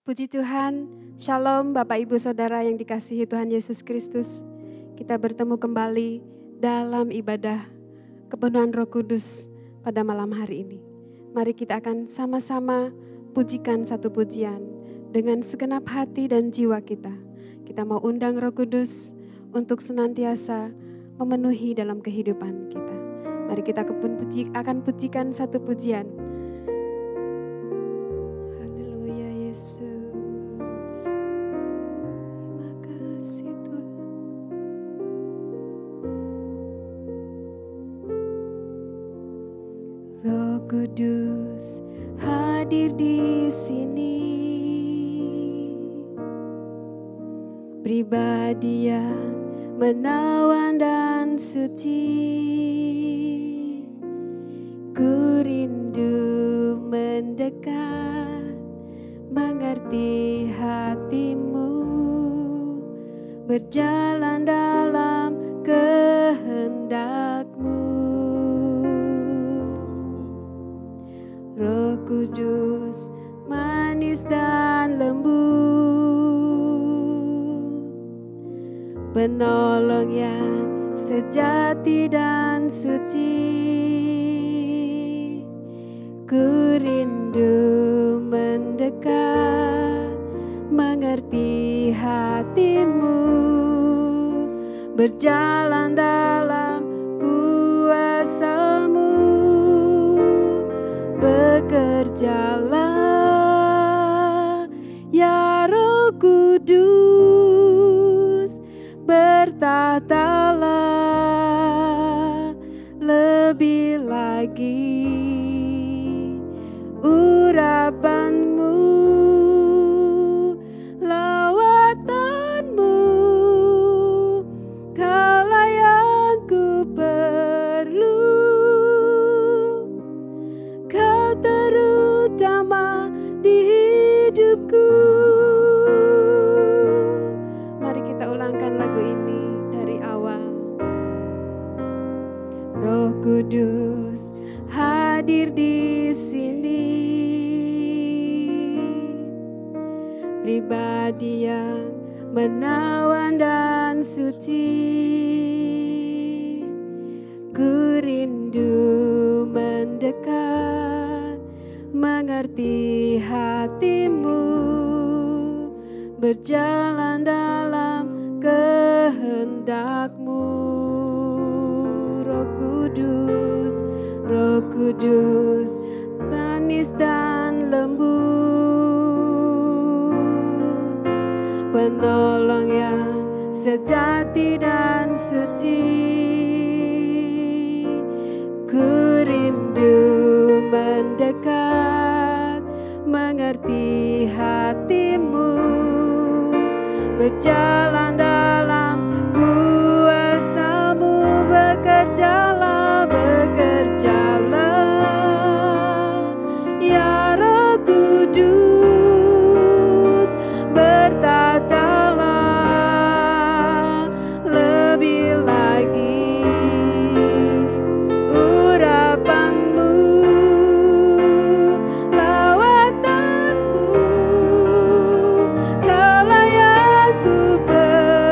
Puji Tuhan, Shalom Bapak Ibu Saudara yang dikasihi Tuhan Yesus Kristus. Kita bertemu kembali dalam ibadah kepenuhan Roh Kudus pada malam hari ini. Mari kita akan sama-sama pujikan satu pujian dengan segenap hati dan jiwa kita. Kita mau undang Roh Kudus untuk senantiasa memenuhi dalam kehidupan kita. Mari kita akan pujikan satu pujian. Haleluya Yesus. Terima kasih Tuhan. Roh Kudus hadir di sini. Pribadi yang menawan dan suci. Ku rindu mendekat, mengerti hatimu, berjalan dalam kehendak-Mu. Roh Kudus manis dan lembut, penolong yang sejati dan suci. Ku rindu mendekat, mengerti hatimu, berjalan dalam kuasa-Mu. Bekerjalah ya Roh Kudus, bertahtalah lebih lagi. Urapan-Mu, lawatan-Mu, Kaulah yang ku perlu. Kau terutama di hidupku. Mari kita ulangkan lagu ini dari awal. Roh Kudus hadir di sini. Pribadi yang menawan dan suci. Ku rindu mendekat, mengerti hatimu, berjalan dalam kehendak-Mu. Roh Kudus, Roh Kudus, manis dan lembut, penolong yang sejati dan suci. Ku rindu mendekat, mengerti hatimu, berjalan dalam kuasa-Mu. Bekerjalah, bekerjalah ya Roh Kudus, bertahtalah lebih lagi. Urapan-Mu, lawatan-Mu, Kaulah yang ku perlu.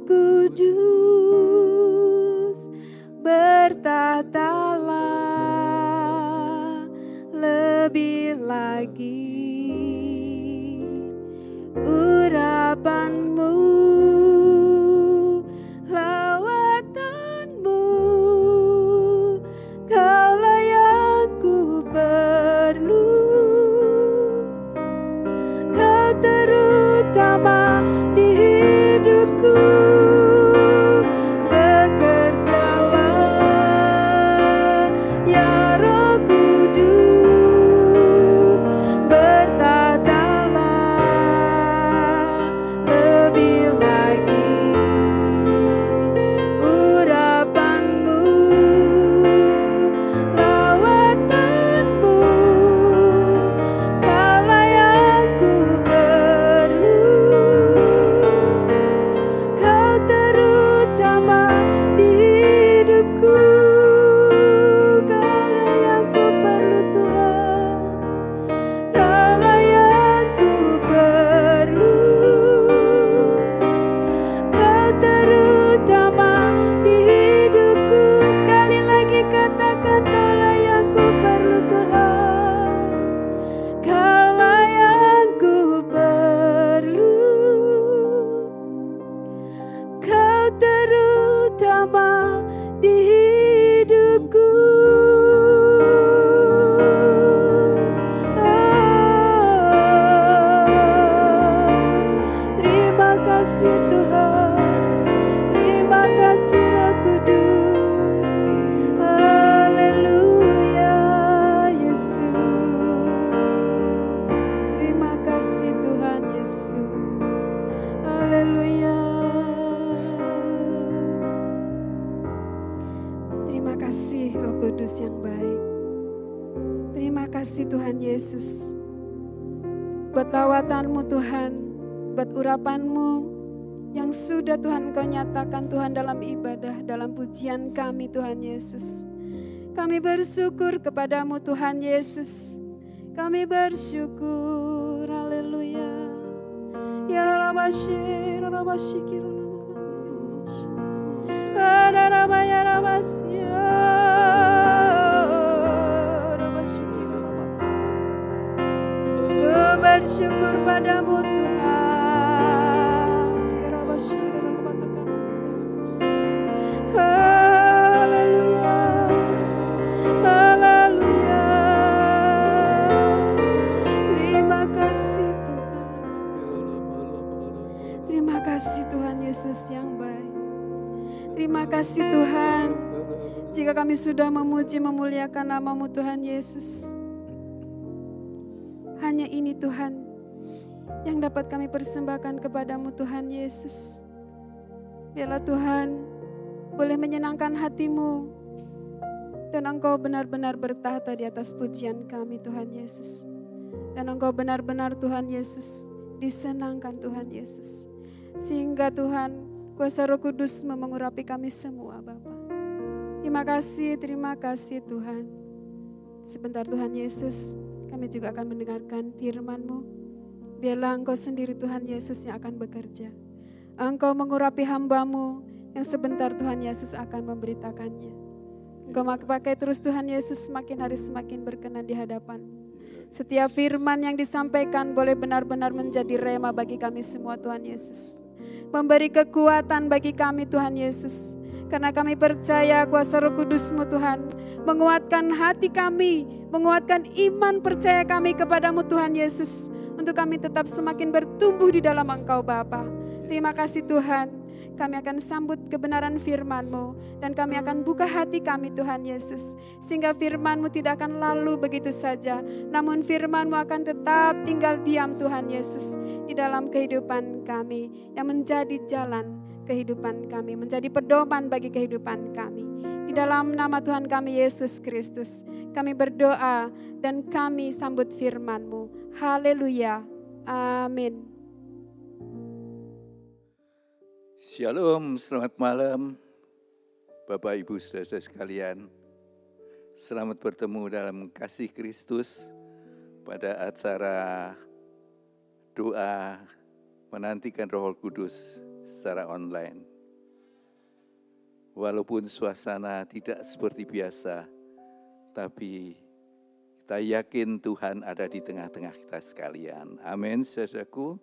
Kudus, bertahtalah lebih lagi. Urapanmu, lawatanmu, Kaulah yang ku perlu. Kau terutama di hidupku. Bekerjalah ya Roh Kudus, bertahtalah lebih lagi. Urapanmu, lawatanmu, Kaulah yang ku perlu. Kau terutama di hidupku. Kaulah yang ku perlu Tuhan. Kaulah yang ku perlu. Kau terutama di hidupku. Sekali lagi katakan, Kaulah yang ku perlu Tuhan. Kaulah yang ku perlu. Kau terutama di hidupku. Terima kasih Tuhan. Terima kasih Roh Kudus. Haleluya Yesus. Terima kasih Tuhan Yesus. Haleluya. Terima kasih Roh Kudus yang baik. Terima kasih Tuhan Yesus. Buat lawatan-Mu Tuhan, buat urapan-Mu yang sudah Tuhan Kau nyatakan Tuhan dalam ibadah, dalam pujian kami Tuhan Yesus. Kami bersyukur kepadamu Tuhan Yesus. Kami bersyukur, haleluya. Ya Rabbashi, Rabbashi, Rabaya, Rabasya, Rabbashi, bersyukur padamu Tuhan. Ya Rabbashi, haleluya, haleluya. Terima kasih Tuhan. Terima kasih Tuhan Yesus yang baik. Terima kasih Tuhan. Jika kami sudah memuji memuliakan nama-Mu Tuhan Yesus. Hanya ini Tuhan yang dapat kami persembahkan kepadamu Tuhan Yesus. Biarlah Tuhan boleh menyenangkan hatimu dan Engkau benar-benar bertahta di atas pujian kami Tuhan Yesus. Dan Engkau benar-benar Tuhan Yesus disenangkan Tuhan Yesus. Sehingga Tuhan kuasa Roh Kudus mengurapi kami semua Bapa. Terima kasih Tuhan. Sebentar Tuhan Yesus, kami juga akan mendengarkan firman-Mu. Biarlah Engkau sendiri Tuhan Yesus yang akan bekerja. Engkau mengurapi hamba-Mu yang sebentar Tuhan Yesus akan memberitakannya. Engkau pakai terus Tuhan Yesus semakin hari semakin berkenan di hadapan-Mu. Setiap firman yang disampaikan boleh benar-benar menjadi rema bagi kami semua Tuhan Yesus. Memberi kekuatan bagi kami Tuhan Yesus. Karena kami percaya kuasa Roh Kudus-Mu Tuhan menguatkan hati kami, menguatkan iman percaya kami kepadamu Tuhan Yesus. Untuk kami tetap semakin bertumbuh di dalam Engkau Bapa. Terima kasih Tuhan. Kami akan sambut kebenaran firman-Mu dan kami akan buka hati kami Tuhan Yesus. Sehingga firman-Mu tidak akan lalu begitu saja. Namun firman-Mu akan tetap tinggal diam Tuhan Yesus di dalam kehidupan kami. Yang menjadi jalan kehidupan kami, menjadi pedoman bagi kehidupan kami. Di dalam nama Tuhan kami Yesus Kristus, kami berdoa dan kami sambut firman-Mu. Haleluya. Amin. Shalom, selamat malam Bapak Ibu Saudara sekalian. Selamat bertemu dalam kasih Kristus pada acara doa menantikan Roh Kudus secara online. Walaupun suasana tidak seperti biasa, tapi kita yakin Tuhan ada di tengah-tengah kita sekalian. Amin, saudaraku.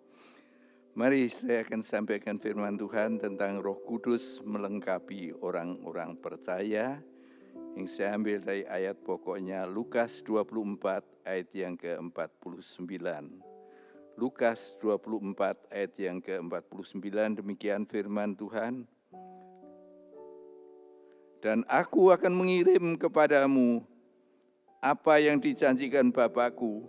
Mari saya akan sampaikan firman Tuhan tentang Roh Kudus melengkapi orang-orang percaya. Yang saya ambil dari ayat pokoknya Lukas 24 ayat yang ke-49. Lukas 24 ayat yang ke-49, demikian firman Tuhan. Dan aku akan mengirim kepadamu apa yang dijanjikan Bapakku,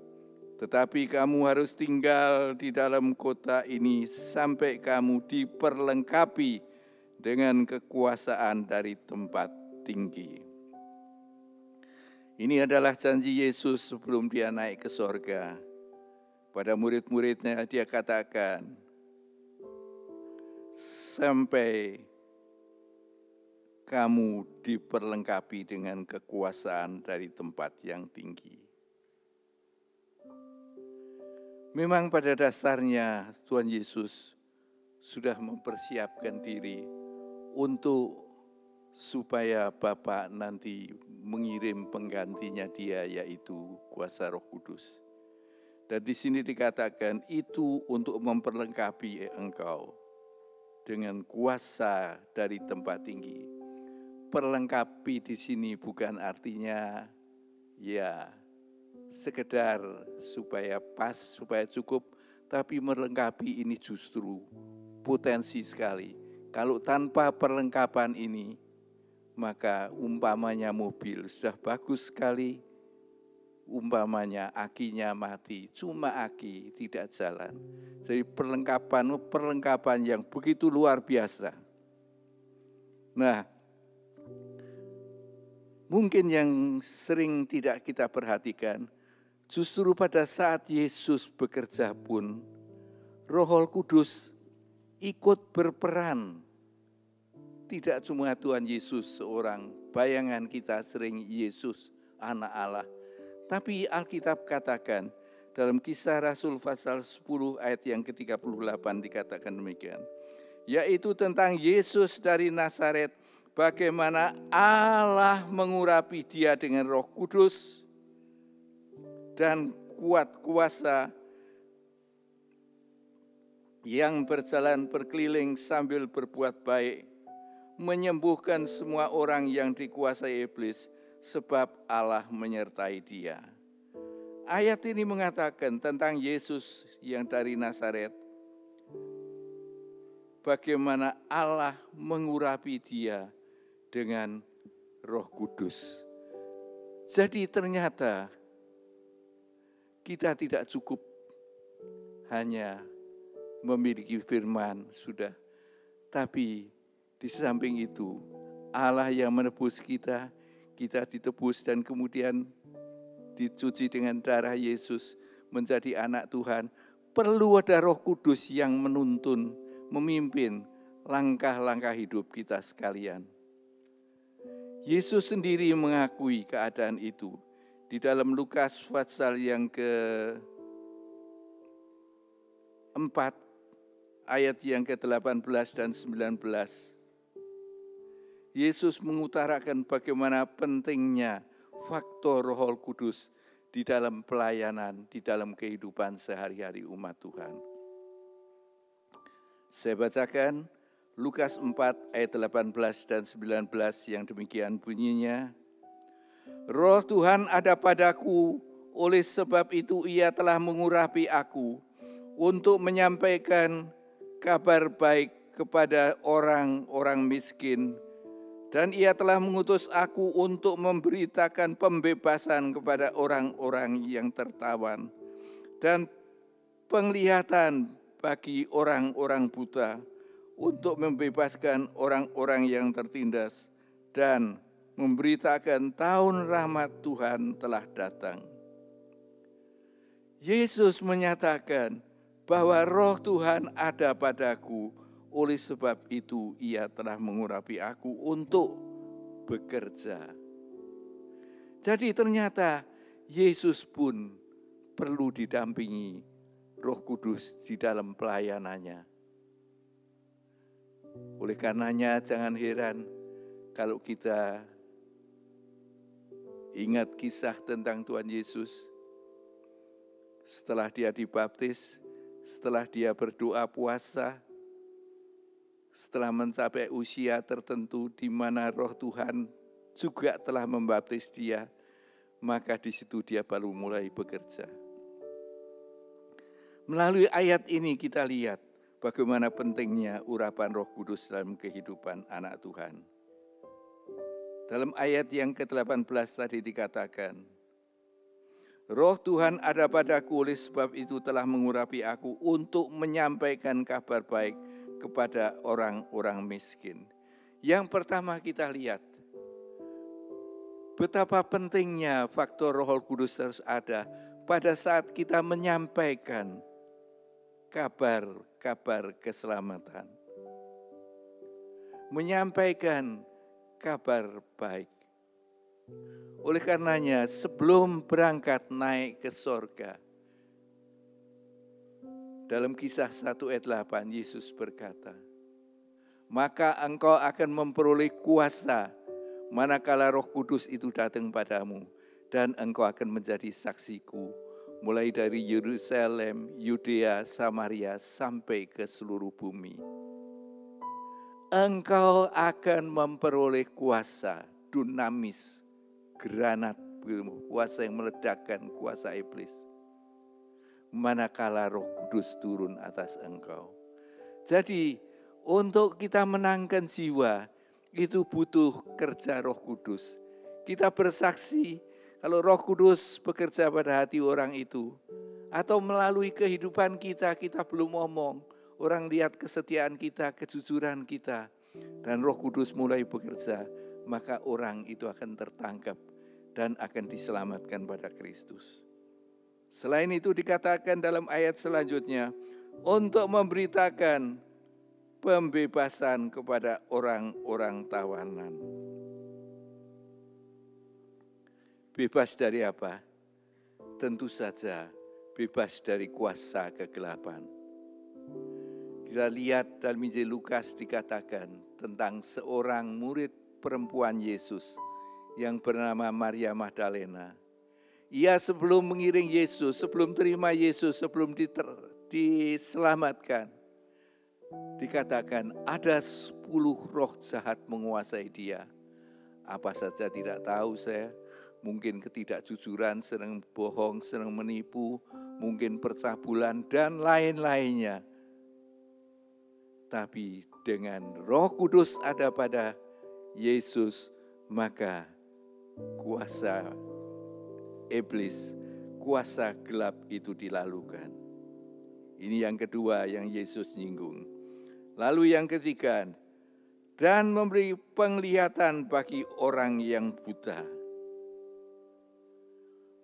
tetapi kamu harus tinggal di dalam kota ini sampai kamu diperlengkapi dengan kekuasaan dari tempat tinggi. Ini adalah janji Yesus sebelum dia naik ke sorga. Pada murid-muridnya dia katakan, sampai kamu diperlengkapi dengan kekuasaan dari tempat yang tinggi. Memang pada dasarnya Tuhan Yesus sudah mempersiapkan diri untuk supaya Bapa nanti mengirim penggantinya dia, yaitu kuasa Roh Kudus. Dan di sini dikatakan itu untuk memperlengkapi engkau dengan kuasa dari tempat tinggi. Perlengkapi di sini bukan artinya ya sekedar supaya pas, supaya cukup, tapi melengkapi ini justru potensi sekali. Kalau tanpa perlengkapan ini, maka umpamanya mobil sudah bagus sekali, umpamanya akinya mati, cuma aki tidak jalan. Jadi perlengkapan yang begitu luar biasa. Nah, mungkin yang sering tidak kita perhatikan, justru pada saat Yesus bekerja pun, Roh Kudus ikut berperan. Tidak cuma Tuhan Yesus seorang, bayangan kita sering Yesus, anak Allah. Tapi Alkitab katakan, dalam Kisah Rasul pasal 10 ayat yang ke-38 dikatakan demikian. Yaitu tentang Yesus dari Nazaret, bagaimana Allah mengurapi dia dengan Roh Kudus dan kuat kuasa, yang berjalan berkeliling sambil berbuat baik, menyembuhkan semua orang yang dikuasai iblis, sebab Allah menyertai dia. Ayat ini mengatakan tentang Yesus yang dari Nazaret, bagaimana Allah mengurapi dia dengan Roh Kudus. Jadi ternyata kita tidak cukup hanya memiliki firman sudah, tapi di samping itu, Allah yang menebus kita, kita ditebus dan kemudian dicuci dengan darah Yesus menjadi anak Tuhan. Perlu ada Roh Kudus yang menuntun, memimpin langkah-langkah hidup kita sekalian. Yesus sendiri mengakui keadaan itu. Di dalam Lukas pasal yang ke-4, ayat yang ke-18 dan 19, Yesus mengutarakan bagaimana pentingnya faktor Roh Kudus di dalam pelayanan, di dalam kehidupan sehari-hari umat Tuhan. Saya bacakan Lukas 4 ayat 18 dan 19 yang demikian bunyinya. Roh Tuhan ada padaku, oleh sebab itu Ia telah mengurapi aku untuk menyampaikan kabar baik kepada orang-orang miskin. Dan Ia telah mengutus aku untuk memberitakan pembebasan kepada orang-orang yang tertawan dan penglihatan bagi orang-orang buta, untuk membebaskan orang-orang yang tertindas dan memberitakan tahun rahmat Tuhan telah datang. Yesus menyatakan bahwa Roh Tuhan ada padaku, oleh sebab itu Ia telah mengurapi aku untuk bekerja. Jadi ternyata Yesus pun perlu didampingi Roh Kudus di dalam pelayanannya. Oleh karenanya jangan heran kalau kita ingat kisah tentang Tuhan Yesus. Setelah dia dibaptis, setelah dia berdoa puasa, setelah mencapai usia tertentu di mana Roh Tuhan juga telah membaptis dia, maka di situ dia baru mulai bekerja. Melalui ayat ini kita lihat bagaimana pentingnya urapan Roh Kudus dalam kehidupan anak Tuhan. Dalam ayat yang ke-18 tadi dikatakan, Roh Tuhan ada padaku, oleh sebab itu telah mengurapi aku untuk menyampaikan kabar baik kepada orang-orang miskin. Yang pertama kita lihat, betapa pentingnya faktor Roh Kudus harus ada pada saat kita menyampaikan kabar keselamatan. Menyampaikan kabar baik. Oleh karenanya sebelum berangkat naik ke sorga, dalam Kisah 1 ayat 8 Yesus berkata, maka engkau akan memperoleh kuasa manakala Roh Kudus itu datang padamu, dan engkau akan menjadi saksiku, mulai dari Yerusalem, Yudea, Samaria, sampai ke seluruh bumi. Engkau akan memperoleh kuasa, dunamis, granat, kuasa yang meledakkan kuasa iblis, manakala Roh Kudus turun atas engkau. Jadi, untuk kita menangkan jiwa, itu butuh kerja Roh Kudus. Kita bersaksi kalau Roh Kudus bekerja pada hati orang itu, atau melalui kehidupan kita belum ngomong, orang lihat kesetiaan kita, kejujuran kita, dan Roh Kudus mulai bekerja, maka orang itu akan tertangkap dan akan diselamatkan pada Kristus. Selain itu dikatakan dalam ayat selanjutnya, untuk memberitakan pembebasan kepada orang-orang tawanan. Bebas dari apa? Tentu saja bebas dari kuasa kegelapan. Kita lihat dalam Injil Lukas dikatakan tentang seorang murid perempuan Yesus yang bernama Maria Magdalena. Ia sebelum mengiring Yesus, sebelum terima Yesus, sebelum diselamatkan, dikatakan ada 10 roh jahat menguasai dia. Apa saja tidak tahu saya, mungkin ketidakjujuran, sering bohong, sering menipu, mungkin percabulan dan lain-lainnya. Tapi dengan Roh Kudus ada pada Yesus, maka kuasa iblis, kuasa gelap itu dilalukan. Ini yang kedua yang Yesus nyinggung. Lalu yang ketiga, dan memberi penglihatan bagi orang yang buta.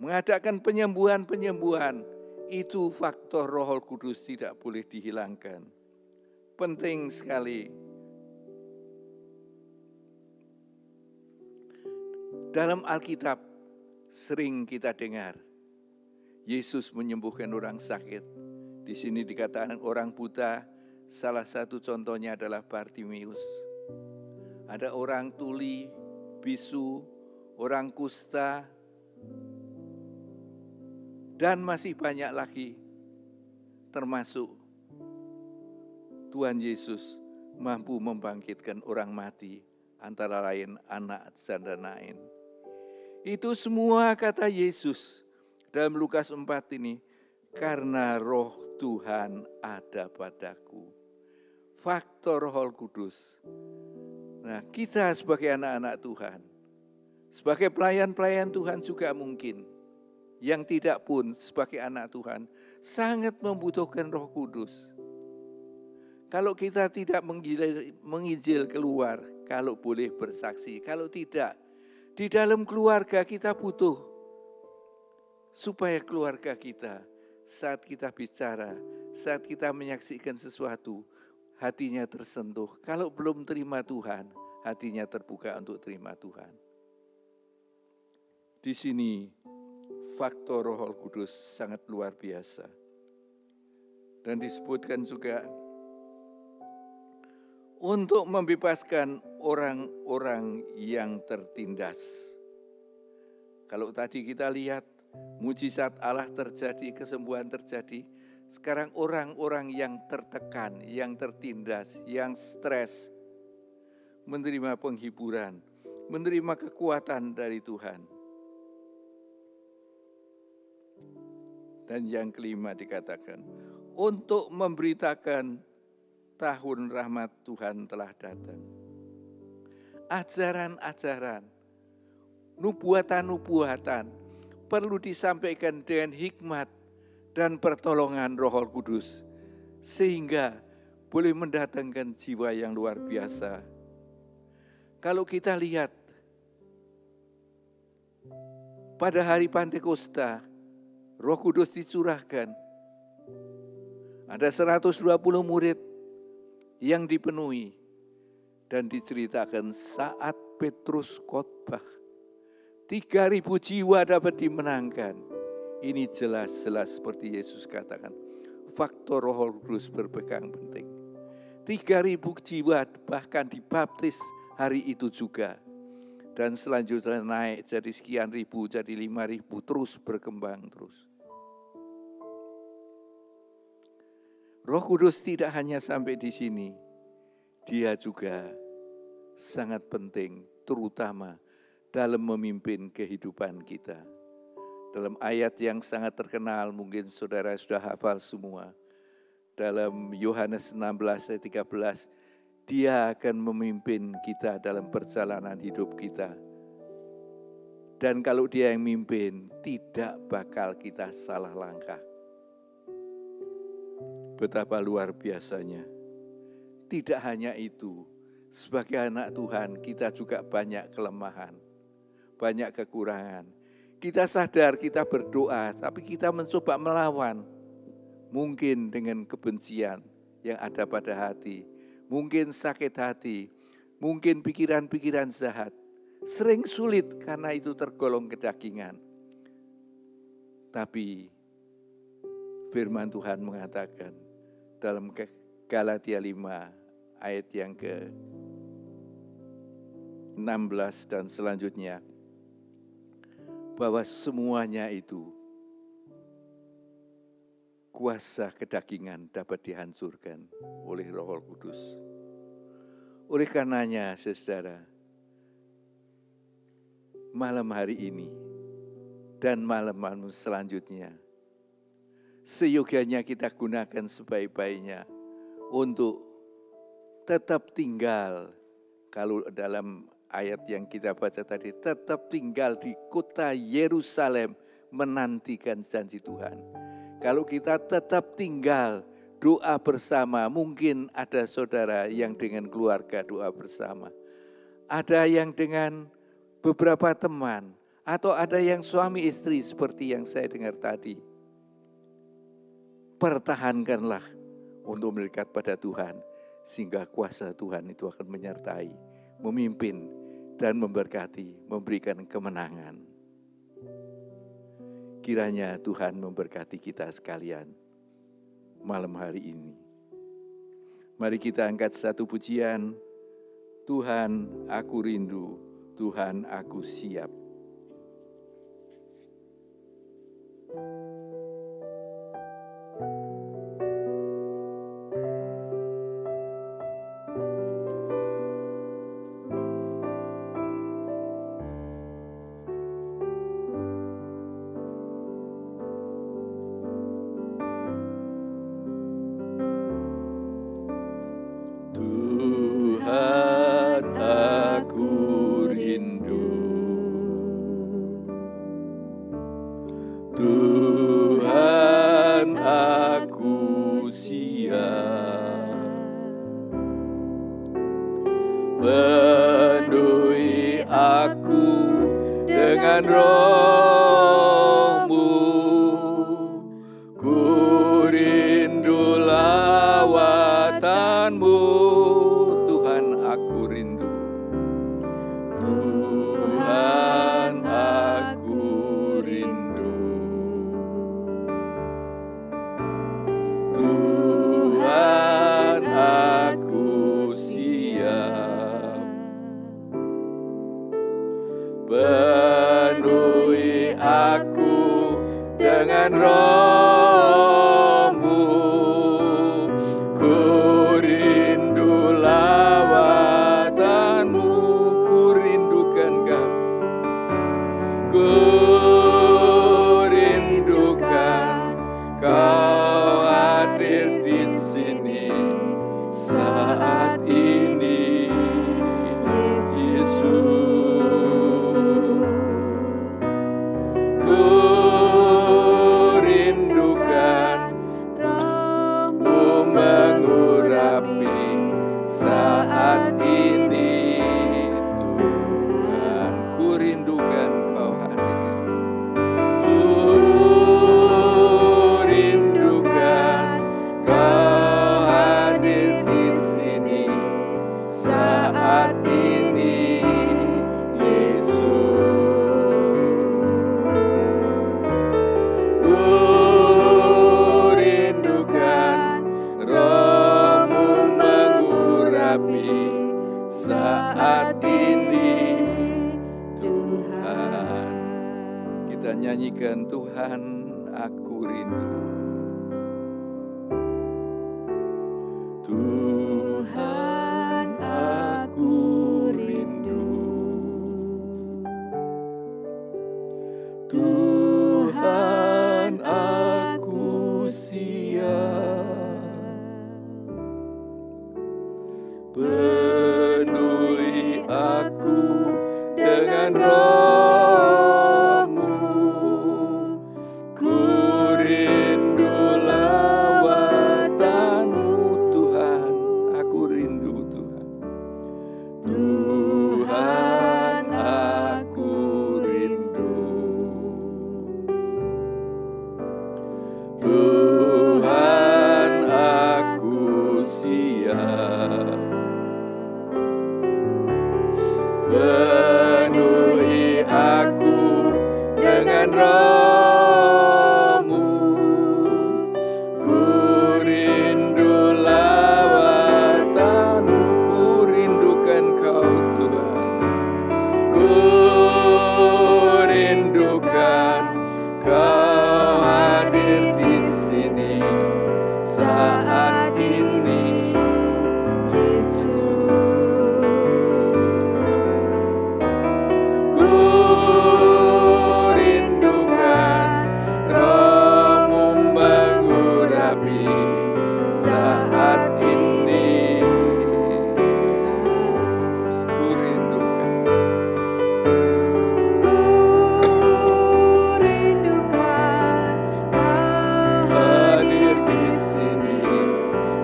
Mengadakan penyembuhan-penyembuhan, itu faktor Roh Kudus tidak boleh dihilangkan. Penting sekali. Dalam Alkitab sering kita dengar Yesus menyembuhkan orang sakit. Di sini dikatakan orang buta, salah satu contohnya adalah Bartimius. Ada orang tuli, bisu, orang kusta, dan masih banyak lagi. Termasuk Tuhan Yesus mampu membangkitkan orang mati, antara lain anak janda Nain. Itu semua kata Yesus dalam Lukas 4 ini, karena Roh Tuhan ada padaku. Faktor Roh Kudus. Nah, kita sebagai anak-anak Tuhan, sebagai pelayan-pelayan Tuhan juga mungkin, yang tidak pun sebagai anak Tuhan, sangat membutuhkan Roh Kudus. Kalau kita tidak menginjil keluar, kalau boleh bersaksi, kalau tidak, di dalam keluarga kita butuh, supaya keluarga kita saat kita bicara, saat kita menyaksikan sesuatu, hatinya tersentuh. Kalau belum terima Tuhan, hatinya terbuka untuk terima Tuhan. Di sini faktor Roh Kudus sangat luar biasa. Dan disebutkan juga, untuk membebaskan orang-orang yang tertindas. Kalau tadi kita lihat mujizat Allah terjadi, kesembuhan terjadi. Sekarang orang-orang yang tertekan, yang tertindas, yang stres, menerima penghiburan, menerima kekuatan dari Tuhan. Dan yang kelima dikatakan, untuk memberitakan tahun rahmat Tuhan telah datang. Ajaran-ajaran, nubuatan-nubuatan perlu disampaikan dengan hikmat dan pertolongan Roh Kudus, sehingga boleh mendatangkan jiwa yang luar biasa. Kalau kita lihat pada hari Pantekosta, Roh Kudus dicurahkan. Ada 120 murid yang dipenuhi dan diceritakan saat Petrus khotbah, 3.000 jiwa dapat dimenangkan. Ini jelas-jelas seperti Yesus katakan, faktor Roh Kudus berpegang penting. 3.000 jiwa bahkan dibaptis hari itu juga. Dan selanjutnya naik jadi sekian ribu, jadi 5.000, terus berkembang terus. Roh Kudus tidak hanya sampai di sini, Dia juga sangat penting, terutama dalam memimpin kehidupan kita. Dalam ayat yang sangat terkenal, mungkin saudara sudah hafal semua. Dalam Yohanes 16 ayat 13, Dia akan memimpin kita dalam perjalanan hidup kita. Dan kalau Dia yang memimpin, tidak bakal kita salah langkah. Betapa luar biasanya. Tidak hanya itu, sebagai anak Tuhan kita juga banyak kelemahan, banyak kekurangan. Kita sadar, kita berdoa, tapi kita mencoba melawan. Mungkin dengan kebencian yang ada pada hati, mungkin sakit hati, mungkin pikiran-pikiran jahat. Sering sulit karena itu tergolong kedagingan. Tapi firman Tuhan mengatakan dalam Galatia 5 ayat yang ke-16 dan selanjutnya, bahwa semuanya itu kuasa kedagingan dapat dihancurkan oleh Roh Kudus. Oleh karenanya, saudara, malam hari ini dan malam-malam selanjutnya, seyogianya kita gunakan sebaik-baiknya untuk tetap tinggal. Kalau dalam ayat yang kita baca tadi, tetap tinggal di kota Yerusalem menantikan janji Tuhan. Kalau kita tetap tinggal doa bersama, mungkin ada saudara yang dengan keluarga doa bersama. Ada yang dengan beberapa teman, atau ada yang suami istri seperti yang saya dengar tadi. Pertahankanlah untuk mendekat pada Tuhan, sehingga kuasa Tuhan itu akan menyertai, memimpin, dan memberkati, memberikan kemenangan. Kiranya Tuhan memberkati kita sekalian malam hari ini. Mari kita angkat satu pujian, Tuhan aku rindu, Tuhan aku siap. Penuhi aku dengan Roh-Mu, ku rindu lawatan-Mu, Tuhan aku rindu, Tuhan aku rindu, Tuhan aku siap. dengan roh-Mu. Ku rindu lawatan-Mu, ku rindukan Kau. Ku rindukan Kau hadir di sini saat ini, Yesus. Ku rindukan Roh-Mu mengurapi saat ini, Tuhan. Ku rindukan Kau hadir. Ku rindukan Kau hadir di sini saat ini, Yesus. Ku rindukan Roh-Mu mengurapi saat ini, Tuhan. Kita nyanyikan, Tuhan aku rindu. Tuhan aku rindu. Tuhan aku siap. Penuhi aku dengan Roh-Mu. Ku rindu lawatan-Mu, Tuhan. Aku rindu, Tuhan. Tuhan aku rindu. Tuhan aku siap. Penuhi aku dengan Roh-Mu. Ku rindu lawatan-Mu, ku rindukan Kau, Tuhan. Ku rindukan Kau hadir di sini saat ini, Yesus. Ku rindukan Roh-Mu mengurapi saat ini, Yesus. Ku rindukan. Ku rindukan Kau Hadir di sini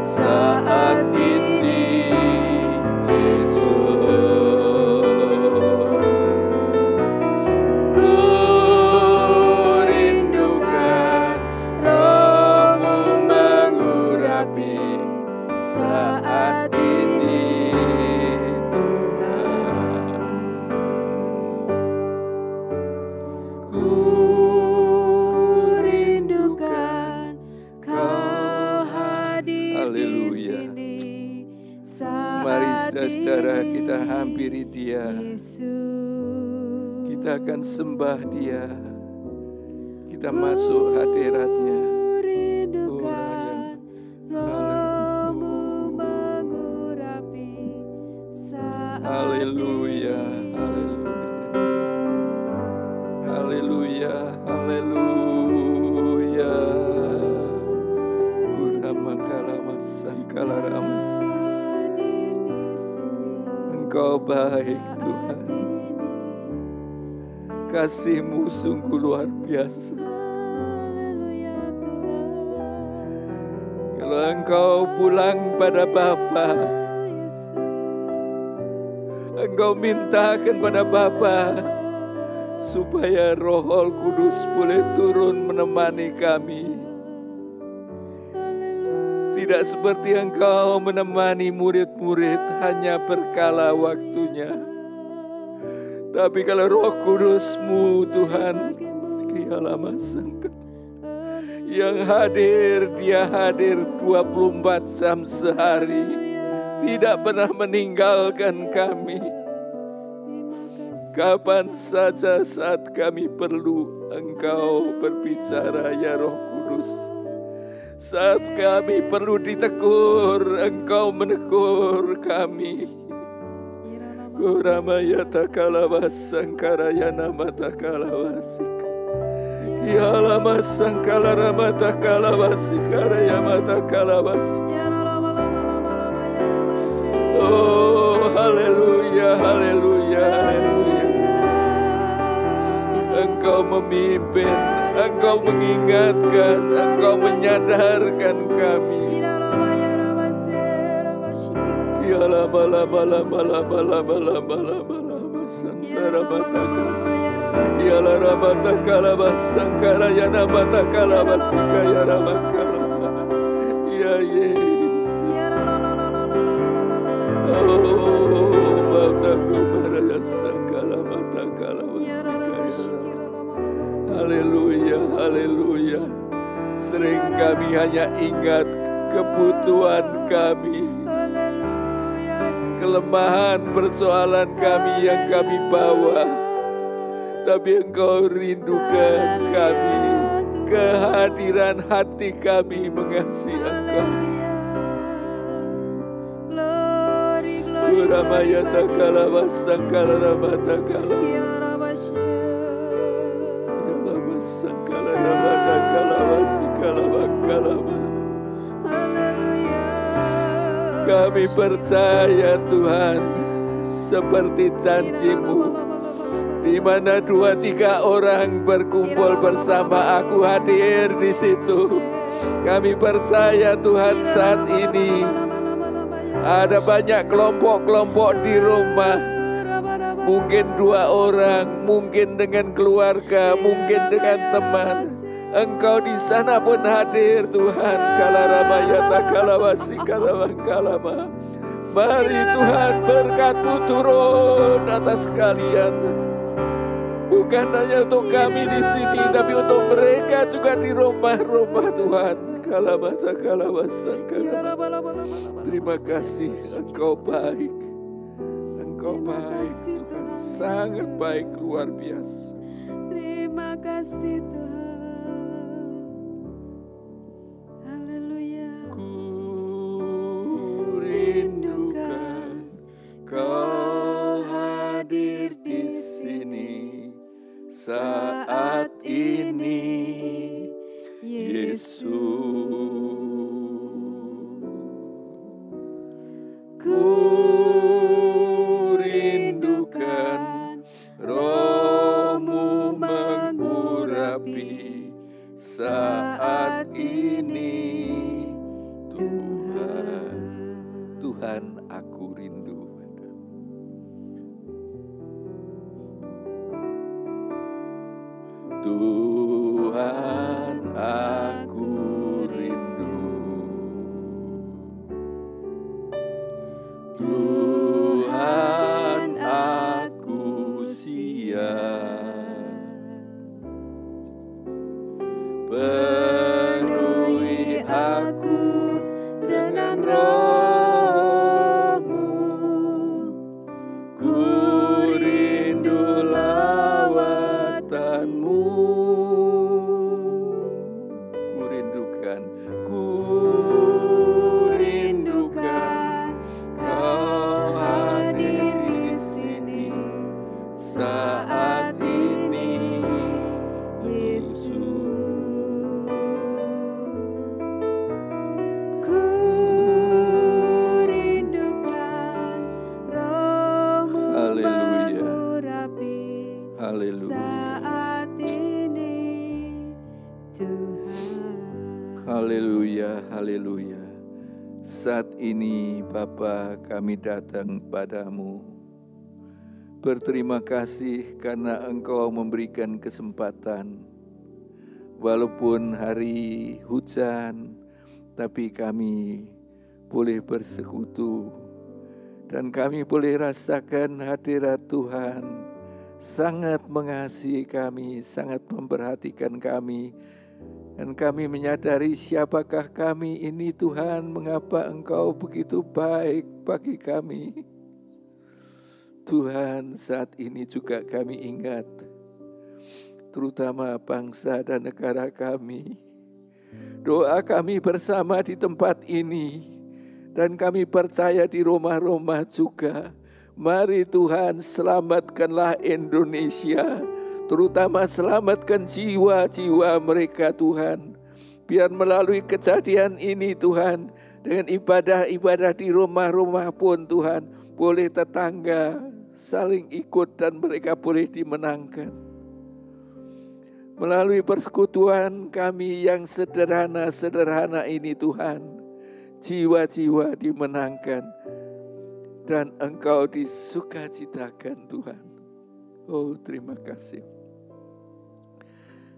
saat ini, Yesus. Ku rindukan Roh-Mu mengurapi saat ini, Tuhan. Ku rindukan Kau hadir di Haleluya. sini saat Mari saudara-saudara ini, kita hampiri Dia. Yesus. Kita akan sembah Dia. Kita masuk hadirat-Nya. Ku rindukan Roh-Mu mengurapi saat Haleluya, ini, haleluya, Yesus. haleluya, haleluya. Kuramakalamasankalarama. Hadir di sini Engkau baik, saat Tuhan. ini. Kasih-Mu sungguh luar biasa. Haleluya Tuhan. Kalau Engkau pulang pada Bapa, Yesus. Engkau mintakan pada Bapa supaya Roh Kudus boleh turun menemani kami. Tidak seperti Engkau menemani murid-murid hanya berkala waktunya. Tapi kalau Roh Kudus-Mu, Tuhan, yang hadir, Dia hadir 24 jam sehari, tidak pernah meninggalkan kami. Kapan saja saat kami perlu Engkau berbicara ya Roh Kudus. Saat kami perlu ditegur, Engkau menegur kami. Kuramaya takalabas sangkaraya nama takalabasik. Kialama sangkala rama takalabasik karaya mata kalabasik. Oh, haleluya, haleluya, haleluya. Engkau memimpin, Engkau mengingatkan, Engkau menyadarkan kami. Lama lama lama lama lama lama lama lama santara mataka. Yala rama takala basangkara yana matakala basikaya rama kalama. Ya Yesus. Oh, mataku maraya sakala matakala basikaya. Haleluya, haleluya. Sering kami hanya ingat kebutuhan kami, kelemahan persoalan kami yang kami bawa, tapi Engkau rindukan kami, kehadiran hati kami mengasihi Engkau. Kuramaya takala basangkala rama takala. Yalama sangkala rama takala basikala bakalama. Kami percaya Tuhan, seperti janji-Mu, di mana 2-3 orang berkumpul bersama, Aku hadir di situ. Kami percaya Tuhan, saat ini ada banyak kelompok-kelompok di rumah. Mungkin 2 orang, mungkin dengan keluarga, mungkin dengan teman. Engkau di sana pun hadir Tuhan. Kalaramaya takalawasi kalama. Mari Tuhan, berkat-Mu turun atas kalian. Bukan hanya untuk kami di sini, tapi untuk mereka juga di rumah-rumah Tuhan. Kalamata kalawasa kalama. Terima kasih, Engkau baik. Engkau baik Tuhan, sangat baik, luar biasa. Terima kasih Tuhan. Kau hadir di sini saat ini, Yesus. Ku rindukan Roh-Mu mengurapi saat ini, Tuhan. Tuhan, aku rindu. Tuhan, aku rindu. Tuhan, aku siap. Penuhi aku dengan Roh-Mu. Ku rindu lawatan-Mu. Ku rindukan Kau hadir di sini saat ini, Yesus. Ku rindukan Roh-Mu mengurapi saat ini, Tuhan. Haleluya, haleluya. Saat ini Bapa, kami datang padamu. Berterima kasih karena Engkau memberikan kesempatan. Walaupun hari hujan, tapi kami boleh bersekutu. Dan kami boleh rasakan hadirat Tuhan. Sangat mengasihi kami, sangat memperhatikan kami. Dan kami menyadari siapakah kami ini Tuhan, mengapa Engkau begitu baik bagi kami. Tuhan, saat ini juga kami ingat, terutama bangsa dan negara kami. Doa kami bersama di tempat ini, dan kami percaya di rumah-rumah juga. Mari Tuhan, selamatkanlah Indonesia, terutama selamatkan jiwa-jiwa mereka Tuhan. Biar melalui kejadian ini Tuhan, dengan ibadah-ibadah di rumah-rumah pun Tuhan, boleh tetangga saling ikut dan mereka boleh dimenangkan. Melalui persekutuan kami yang sederhana-sederhana ini Tuhan, jiwa-jiwa dimenangkan dan Engkau disukacitakan Tuhan. Oh, terima kasih.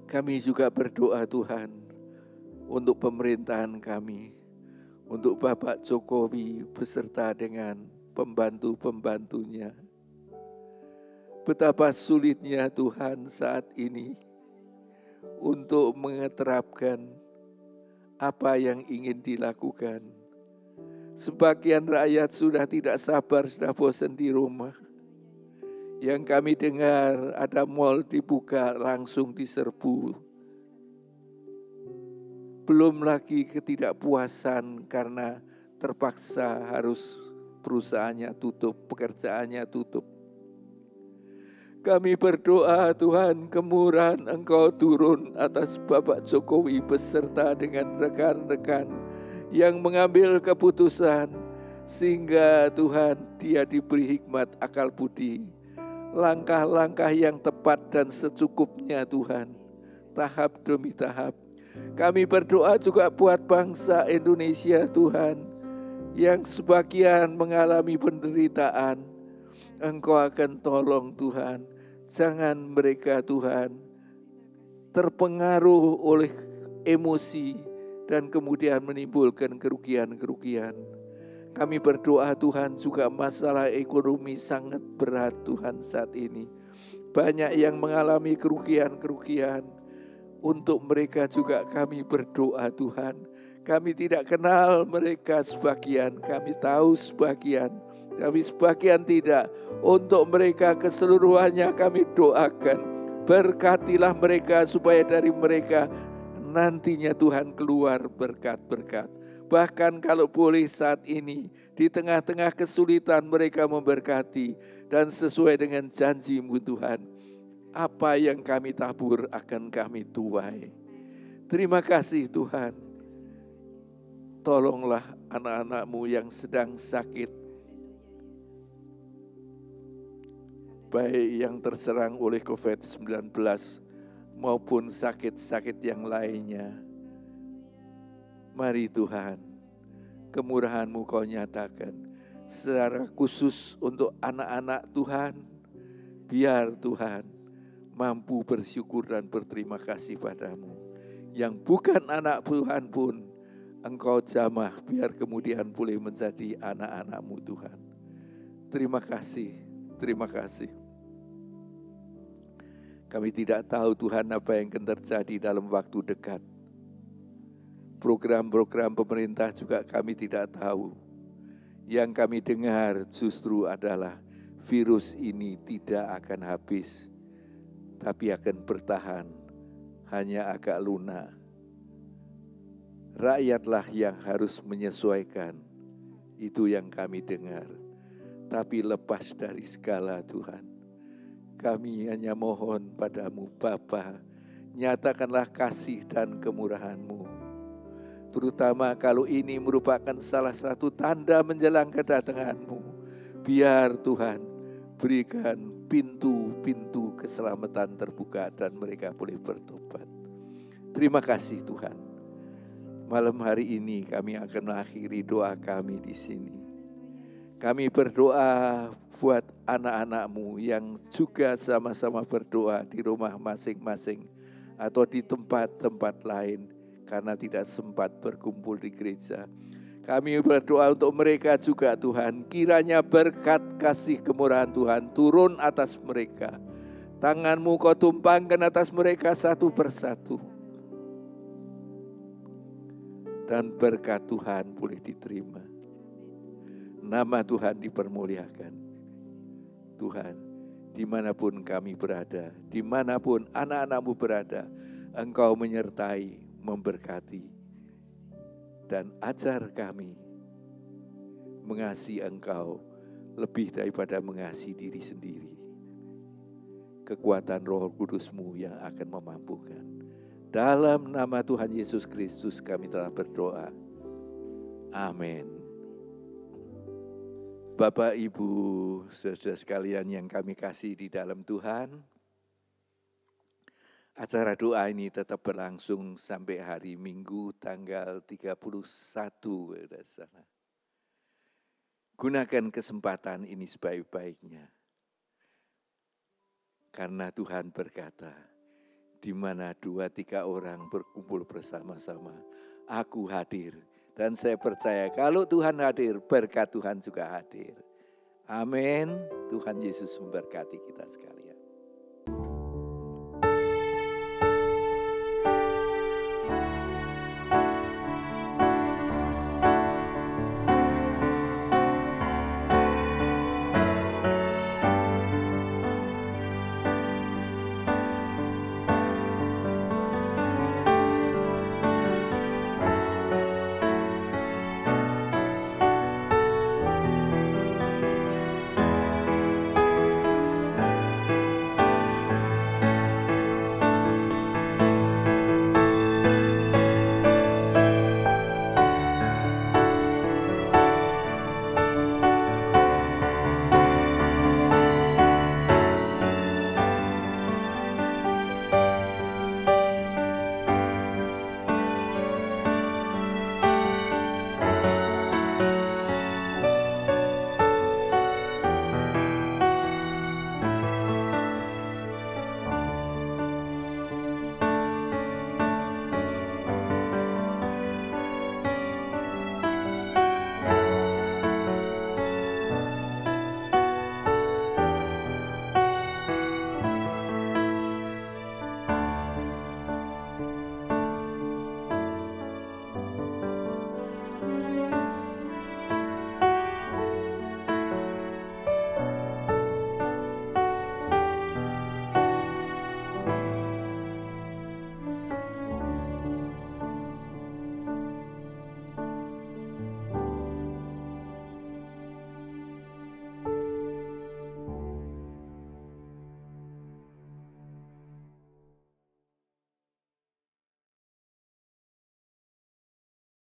Kami juga berdoa Tuhan untuk pemerintahan kami, untuk Bapak Jokowi beserta dengan pembantu-pembantunya. Betapa sulitnya Tuhan saat ini untuk menerapkan apa yang ingin dilakukan. Sebagian rakyat sudah tidak sabar, sudah bosan di rumah. Yang kami dengar ada mal dibuka langsung diserbu. Belum lagi ketidakpuasan karena terpaksa harus perusahaannya tutup, pekerjaannya tutup. Kami berdoa Tuhan, kemurahan Engkau turun atas Bapak Jokowi beserta dengan rekan-rekan yang mengambil keputusan, sehingga Tuhan dia diberi hikmat akal budi, langkah-langkah yang tepat dan secukupnya Tuhan, tahap demi tahap. Kami berdoa juga buat bangsa Indonesia Tuhan, yang sebagian mengalami penderitaan. Engkau akan tolong Tuhan. Jangan mereka Tuhan terpengaruh oleh emosi dan kemudian menimbulkan kerugian-kerugian. Kami berdoa Tuhan, juga masalah ekonomi sangat berat Tuhan saat ini. Banyak yang mengalami kerugian-kerugian. Untuk mereka juga kami berdoa Tuhan. Kami tidak kenal mereka sebagian, kami tahu sebagian, tapi sebagian tidak. Untuk mereka keseluruhannya kami doakan. Berkatilah mereka supaya dari mereka nantinya Tuhan keluar berkat-berkat. Bahkan kalau boleh saat ini di tengah-tengah kesulitan mereka memberkati. Dan sesuai dengan janji-Mu Tuhan, apa yang kami tabur akan kami tuai. Terima kasih Tuhan. Tolonglah anak-anak-Mu yang sedang sakit, baik yang terserang oleh COVID-19 maupun sakit-sakit yang lainnya. Mari Tuhan, kemurahan-Mu Kau nyatakan secara khusus untuk anak-anak Tuhan. Biar Tuhan mampu bersyukur dan berterima kasih padamu. Yang bukan anak Tuhan pun Engkau jamah, biar kemudian boleh menjadi anak-anak-Mu Tuhan. Terima kasih, terima kasih. Kami tidak tahu Tuhan apa yang akan terjadi dalam waktu dekat. Program-program pemerintah juga kami tidak tahu. Yang kami dengar justru adalah virus ini tidak akan habis, tapi akan bertahan, hanya agak lunak. Rakyatlah yang harus menyesuaikan, itu yang kami dengar. Tapi lepas dari segala Tuhan, kami hanya mohon padamu Bapa, nyatakanlah kasih dan kemurahan-Mu. Terutama kalau ini merupakan salah satu tanda menjelang kedatangan-Mu. Biar Tuhan berikan pintu-pintu keselamatan terbuka dan mereka boleh bertobat. Terima kasih Tuhan. Malam hari ini kami akan mengakhiri doa kami di sini. Kami berdoa buat anak-anak-Mu yang juga sama-sama berdoa di rumah masing-masing atau di tempat-tempat lain karena tidak sempat berkumpul di gereja. Kami berdoa untuk mereka juga Tuhan. Kiranya berkat kasih kemurahan Tuhan turun atas mereka. Tangan-Mu Kau tumpangkan atas mereka satu persatu. Dan berkat Tuhan boleh diterima. Nama Tuhan dipermuliakan. Tuhan, dimanapun kami berada, dimanapun anak-anak-Mu berada, Engkau menyertai, memberkati, dan ajar kami mengasihi Engkau lebih daripada mengasihi diri sendiri. Kekuatan Roh Kudus-Mu yang akan memampukan. Dalam nama Tuhan Yesus Kristus kami telah berdoa. Amin. Bapak, Ibu, saudara sekalian yang kami kasih di dalam Tuhan, acara doa ini tetap berlangsung sampai hari Minggu tanggal 31. Gunakan kesempatan ini sebaik-baiknya. Karena Tuhan berkata, di mana 2-3 orang berkumpul bersama-sama, aku hadir. Dan saya percaya kalau Tuhan hadir, berkat Tuhan juga hadir. Amin. Tuhan Yesus memberkati kita sekalian.